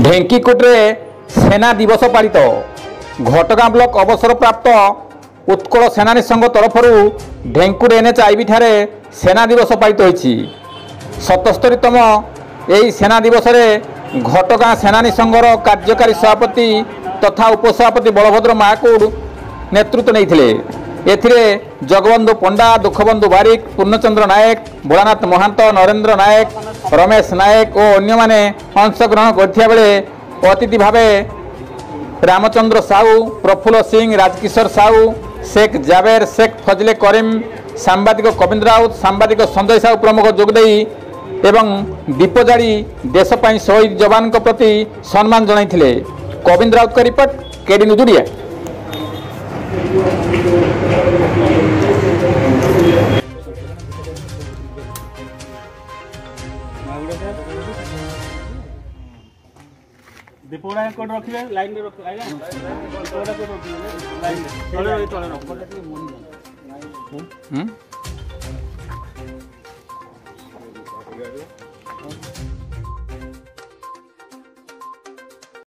ढेंकीकोटे सेना दिवस पालित घटगाँ ब्लॉक अवसरप्राप्त उत्कल सेनानी संघ तरफ ढेंकुर NH-IB ठारे सेना दिवस पालित होईछि। 77तम यही सेना दिवस में घटगाँ सेनानी संघर कार्यकारी सभापति तथा उपसभापति बलभद्र महाकुड़ नेतृत्व नहीं एथिरे जगबंधु पंडा, दुखबंधु बारिक, पूर्णचंद्र नायक, भोलानाथ महांत, नरेंद्र नायक, रमेश नायक और अन्य माने अंशग्रहण करथिया बेले अतिथि भावे रामचंद्र साहू, प्रफुल्ल सिंह, राजकिशोर साहू, शेख जावेर, शेख फजले करीम, सांबादिक कविंद्र राउत, सांबादिक संजय साहू प्रमुख जोगदेई एवं दीप जाड़ी देशपाई शहीद जवान प्रति सम्मान जनाइथिले। कविंद्र राउत का रिपोर्ट, केडी न्यूज ओडिया। दीपोड़ा कोड रखिए लाइन में रख आइला दीपोड़ा कोड रखिए लाइन में तले रख